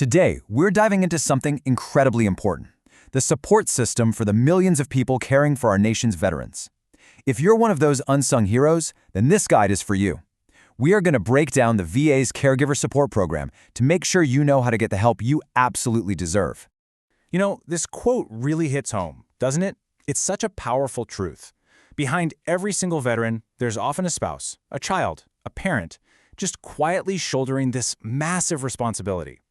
Today, we're diving into something incredibly important: the support system for the millions of people caring for our nation's veterans. If you're one of those unsung heroes, then this guide is for you. We are going to break down the VA's Caregiver Support Program to make sure you know how to get the help you absolutely deserve. You know, this quote really hits home, doesn't it? It's such a powerful truth. Behind every single veteran, there's often a spouse, a child, a parent, just quietly shouldering this massive responsibility.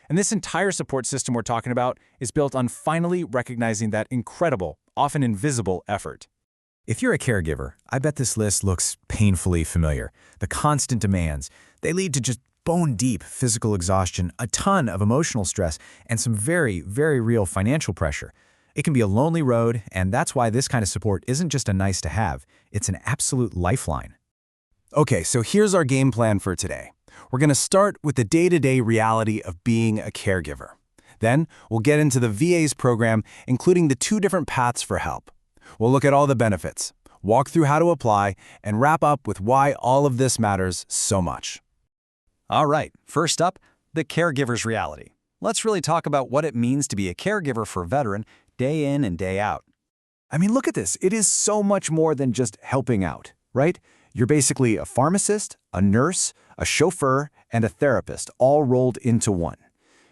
And this entire support system we're talking about is built on finally recognizing that incredible, often invisible effort. If you're a caregiver, I bet this list looks painfully familiar. The constant demands, they lead to just bone-deep physical exhaustion, a ton of emotional stress, and some very, very real financial pressure. It can be a lonely road, and that's why this kind of support isn't just a nice-to-have, it's an absolute lifeline. Okay, so here's our game plan for today. We're going to start with the day-to-day reality of being a caregiver. Then, we'll get into the VA's program, including the 2 different paths for help. We'll look at all the benefits, walk through how to apply, and wrap up with why all of this matters so much. All right, first up, the caregiver's reality. Let's really talk about what it means to be a caregiver for a veteran day in and day out. I mean, look at this. It is so much more than just helping out, right? You're basically a pharmacist, a nurse, a chauffeur, and a therapist all rolled into one.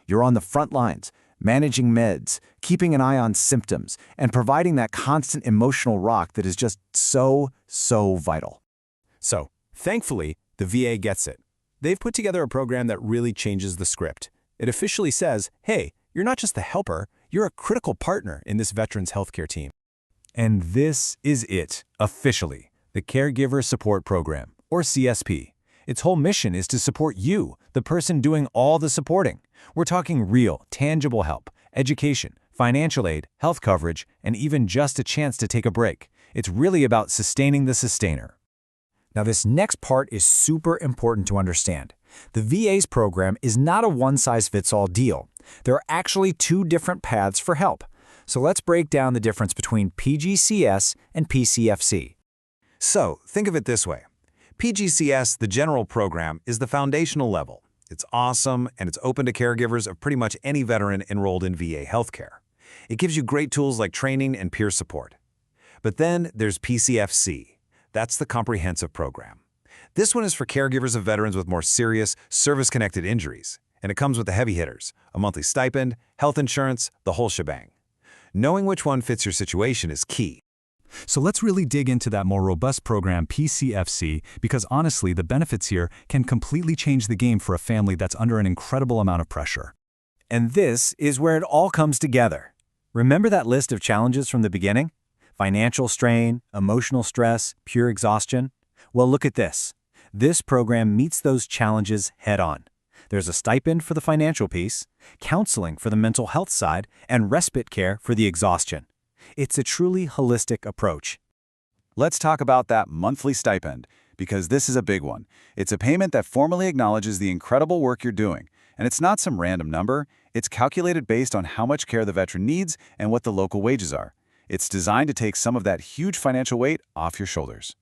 You're on the front lines, managing meds, keeping an eye on symptoms, and providing that constant emotional rock that is just so vital. So, thankfully, the VA gets it. They've put together a program that really changes the script. It officially says, hey, you're not just the helper, you're a critical partner in this veteran's healthcare team. And this is it, officially, the Caregiver Support Program, or CSP. Its whole mission is to support you, the person doing all the supporting. We're talking real, tangible help, education, financial aid, health coverage, and even just a chance to take a break. It's really about sustaining the sustainer. Now, this next part is super important to understand. The VA's program is not a one-size-fits-all deal. There are actually 2 different paths for help. So let's break down the difference between PGCS and PCFC. So, think of it this way. PGCS, the general program, is the foundational level. It's awesome, and it's open to caregivers of pretty much any veteran enrolled in VA healthcare. It gives you great tools like training and peer support. But then there's PCFC. That's the comprehensive program. This one is for caregivers of veterans with more serious, service-connected injuries, and it comes with the heavy hitters, a monthly stipend, health insurance, the whole shebang. Knowing which one fits your situation is key. So let's really dig into that more robust program, PCFC, because honestly, the benefits here can completely change the game for a family that's under an incredible amount of pressure. And this is where it all comes together. Remember that list of challenges from the beginning? Financial strain, emotional stress, pure exhaustion? Well, look at this. This program meets those challenges head-on. There's a stipend for the financial piece, counseling for the mental health side, and respite care for the exhaustion. It's a truly holistic approach. Let's talk about that monthly stipend, because this is a big one. It's a payment that formally acknowledges the incredible work you're doing, and it's not some random number. It's calculated based on how much care the veteran needs and what the local wages are. It's designed to take some of that huge financial weight off your shoulders.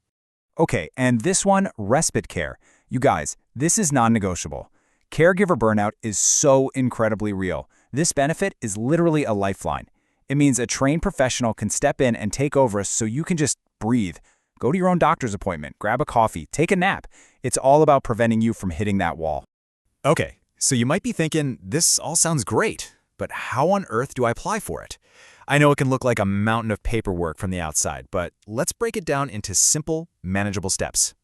Okay, and this one, respite care. You guys, this is non-negotiable. Caregiver burnout is so incredibly real. This benefit is literally a lifeline. It means a trained professional can step in and take over so you can just breathe. Go to your own doctor's appointment, grab a coffee, take a nap. It's all about preventing you from hitting that wall. Okay, so you might be thinking, this all sounds great, but how on earth do I apply for it? I know it can look like a mountain of paperwork from the outside, but let's break it down into simple, manageable steps.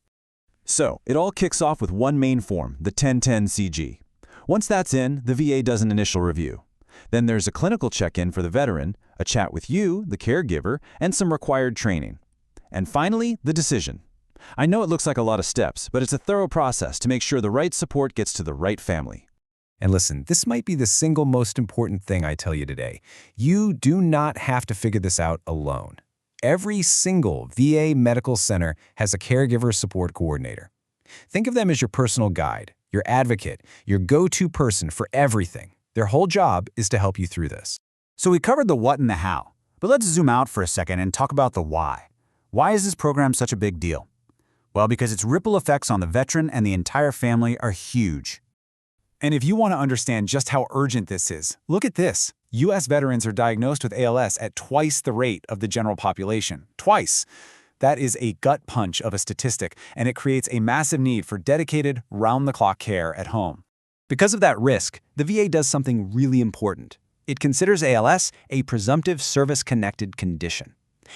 So, it all kicks off with one main form, the 1010CG. Once that's in, the VA does an initial review. Then there's a clinical check-in for the veteran, a chat with you, the caregiver, and some required training. And finally, the decision. I know it looks like a lot of steps, but it's a thorough process to make sure the right support gets to the right family. And listen, this might be the single most important thing I tell you today. You do not have to figure this out alone. Every single VA medical center has a caregiver support coordinator. Think of them as your personal guide, your advocate, your go-to person for everything. Their whole job is to help you through this. So we covered the what and the how, but let's zoom out for a second and talk about the why. Why is this program such a big deal? Well, because its ripple effects on the veteran and the entire family are huge. And if you want to understand just how urgent this is, look at this. U.S. veterans are diagnosed with ALS at twice the rate of the general population. Twice! That is a gut punch of a statistic, and it creates a massive need for dedicated, round-the-clock care at home. Because of that risk, the VA does something really important. It considers ALS a presumptive service-connected condition.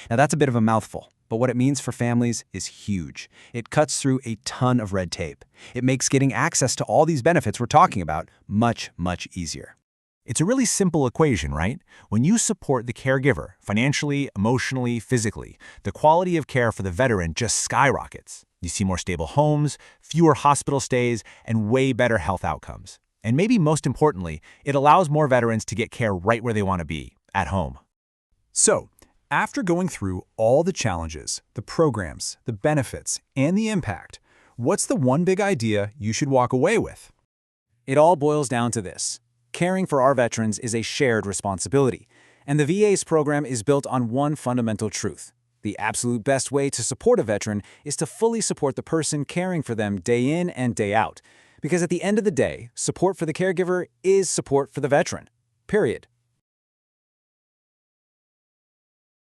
Now that's a bit of a mouthful, but what it means for families is huge. It cuts through a ton of red tape. It makes getting access to all these benefits we're talking about much, much easier. It's a really simple equation, right? When you support the caregiver financially, emotionally, physically, the quality of care for the veteran just skyrockets. You see more stable homes, fewer hospital stays, and way better health outcomes. And maybe most importantly, it allows more veterans to get care right where they want to be, at home. So, after going through all the challenges, the programs, the benefits, and the impact, what's the one big idea you should walk away with? It all boils down to this. Caring for our veterans is a shared responsibility, and the VA's program is built on one fundamental truth. The absolute best way to support a veteran is to fully support the person caring for them day in and day out. Because at the end of the day, support for the caregiver is support for the veteran. Period.